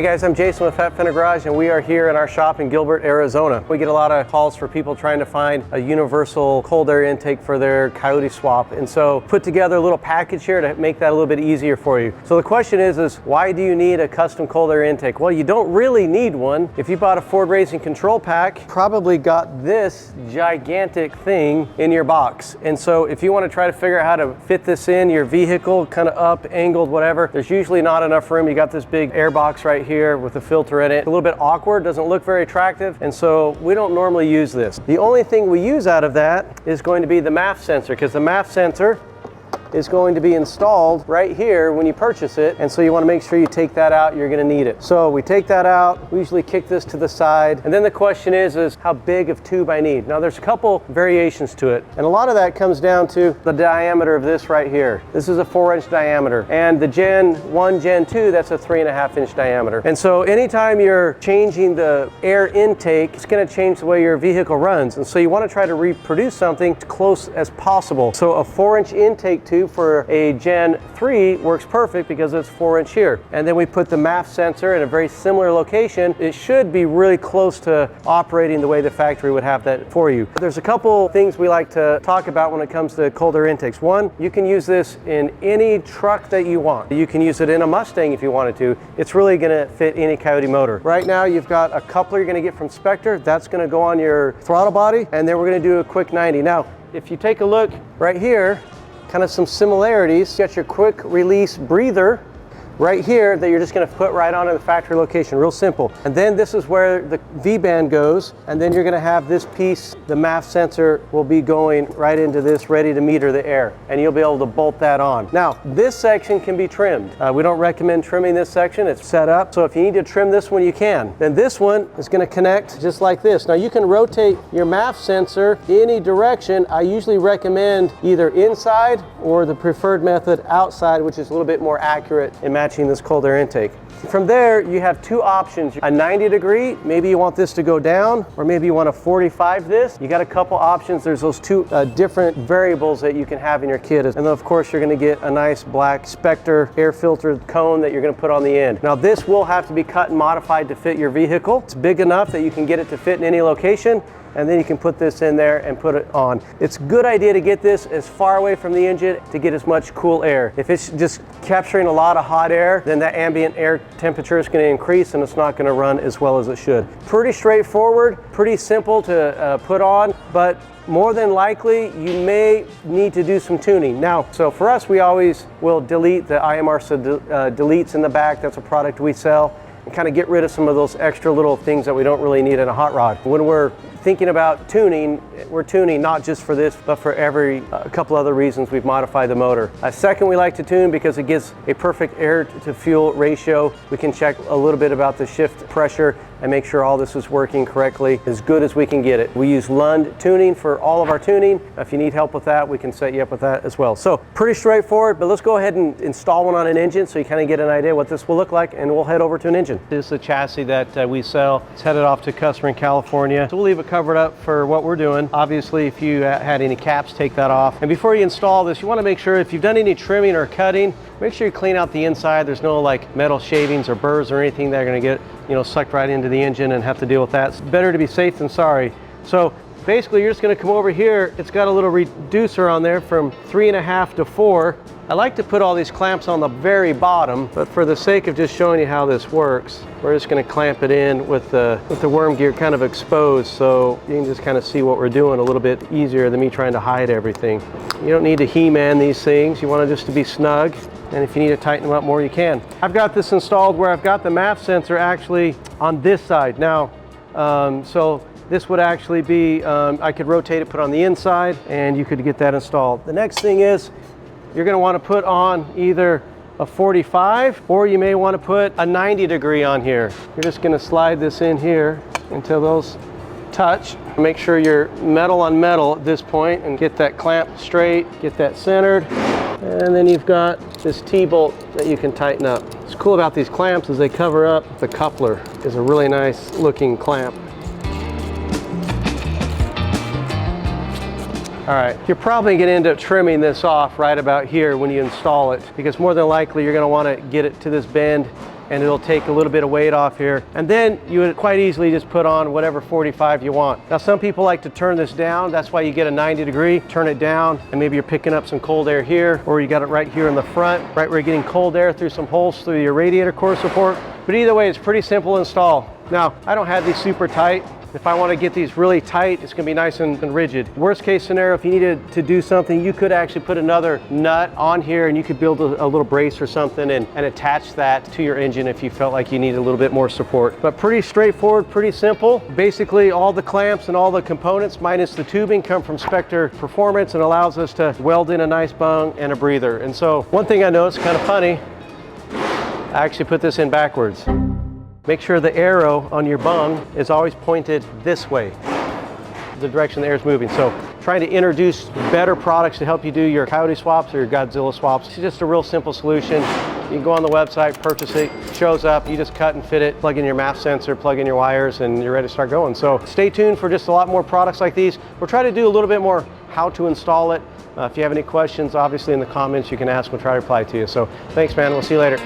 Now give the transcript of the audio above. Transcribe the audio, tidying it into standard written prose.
Hey guys, I'm Jason with FFG Garage, and we are here in our shop in Gilbert, Arizona. We get a lot of calls for people trying to find a universal cold air intake for their Coyote swap, and so put together a little package here to make that a little bit easier for you. So the question is why do you need a custom cold air intake? Well, you don't really need one. If you bought a Ford Racing control pack, probably got this gigantic thing in your box. And so if you want to try to figure out how to fit this in your vehicle, kind of up, angled, whatever, there's usually not enough room. You got this big air box right here with a filter in it. A little bit awkward, doesn't look very attractive, and so we don't normally use this. The only thing we use out of that is going to be the MAF sensor, because the MAF sensor is going to be installed right here when you purchase it, and so you want to make sure you take that out. You're going to need it. So we take that out, we usually kick this to the side, and then the question is how big of tube I need. Now there's a couple variations to it, and a lot of that comes down to the diameter of this right here. This is a 4-inch diameter, and the Gen 1, Gen 2, that's a 3.5-inch diameter. And so anytime you're changing the air intake, it's going to change the way your vehicle runs, and so you want to try to reproduce something as close as possible. So a 4-inch intake tube for a Gen 3 works perfect because it's 4-inch here. And then we put the MAF sensor in a very similar location. It should be really close to operating the way the factory would have that for you. There's a couple things we like to talk about when it comes to cold air intakes. One, you can use this in any truck that you want. You can use it in a Mustang if you wanted to. It's really going to fit any Coyote motor. Right now you've got a coupler you're going to get from Spectre. That's going to go on your throttle body, and then we're going to do a quick 90. Now, if you take a look right here, kind of some similarities. You got your quick release breather right here that you're just going to put right onto the factory location. Real simple. And then this is where the V-band goes, and then you're going to have this piece, the MAF sensor will be going right into this, ready to meter the air, and you'll be able to bolt that on. Now this section can be trimmed. We don't recommend trimming this section. It's set up, so if you need to trim this one, you can. Then this one is going to connect just like this. Now you can rotate your MAF sensor any direction. I usually recommend either inside or the preferred method outside, which is a little bit more accurate in matching this cold air intake. From there, you have two options. A 90 degree, maybe you want this to go down, or maybe you want to 45 this. You got a couple options. There's those two different variables that you can have in your kit. And then of course, you're going to get a nice black Spectre air filtered cone that you're going to put on the end. Now this will have to be cut and modified to fit your vehicle. It's big enough that you can get it to fit in any location, and then you can put this in there and put it on. It's a good idea to get this as far away from the engine to get as much cool air. If it's just capturing a lot of hot air, then that ambient air temperature is going to increase and it's not going to run as well as it should. Pretty straightforward, pretty simple to put on, but more than likely you may need to do some tuning. Now, so for us, we always will delete the IMR deletes in the back. That's a product we sell, and kind of get rid of some of those extra little things that we don't really need in a hot rod. When we're thinking about tuning, we're tuning not just for this, but for a couple other reasons we've modified the motor. Second, we like to tune because it gives a perfect air to fuel ratio. We can check a little bit about the shift pressure and make sure all this is working correctly, as good as we can get it. We use Lund tuning for all of our tuning. If you need help with that, we can set you up with that as well. So pretty straightforward, but let's go ahead and install one on an engine so you kind of get an idea what this will look like, and we'll head over to an engine. This is the chassis that we sell. It's headed off to a customer in California. So we'll leave it covered up for what we're doing. Obviously, if you had any caps, take that off. And before you install this, you want to make sure if you've done any trimming or cutting, make sure you clean out the inside. There's no like metal shavings or burrs or anything that are going to get sucked right into the engine and have to deal with that. It's better to be safe than sorry. So basically, you're just going to come over here. It's got a little reducer on there from 3.5 to 4. I like to put all these clamps on the very bottom, but for the sake of just showing you how this works, we're just going to clamp it in with the worm gear kind of exposed, so you can just kind of see what we're doing a little bit easier than me trying to hide everything. You don't need to He-Man these things. You want it just to be snug, and if you need to tighten them up more, you can. I've got this installed where I've got the MAF sensor actually on this side. Now, so this would actually be, I could rotate it, put on the inside, and you could get that installed. The next thing is, you're going to want to put on either a 45, or you may want to put a 90 degree on here. You're just going to slide this in here until those touch. Make sure you're metal on metal at this point and get that clamp straight, get that centered. And then you've got this T-bolt that you can tighten up. What's cool about these clamps is they cover up the coupler. It's a really nice looking clamp. All right, you're probably going to end up trimming this off right about here when you install it, because more than likely you're going to want to get it to this bend and it'll take a little bit of weight off here. And then you would quite easily just put on whatever 45 you want. Now some people like to turn this down. That's why you get a 90-degree, turn it down, and maybe you're picking up some cold air here, or you got it right here in the front, right where you're getting cold air through some holes through your radiator core support. But either way, it's pretty simple to install. Now, I don't have these super tight. If I want to get these really tight, it's going to be nice and rigid. Worst case scenario, if you needed to do something, you could actually put another nut on here and you could build a little brace or something and attach that to your engine if you felt like you needed a little bit more support. But pretty straightforward, pretty simple. Basically, all the clamps and all the components minus the tubing come from Spectre Performance and allows us to weld in a nice bung and a breather. And so one thing I noticed, kind of funny, I actually put this in backwards. Make sure the arrow on your bung is always pointed this way, the direction the air is moving. So trying to introduce better products to help you do your Coyote swaps or your Godzilla swaps. It's just a real simple solution. You can go on the website, purchase it, shows up, you just cut and fit it, plug in your MAF sensor, plug in your wires, and you're ready to start going. So stay tuned for just a lot more products like these. We'll try to do a little bit more how to install it. If you have any questions, obviously in the comments you can ask, we'll try to reply to you. So thanks, man, we'll see you later.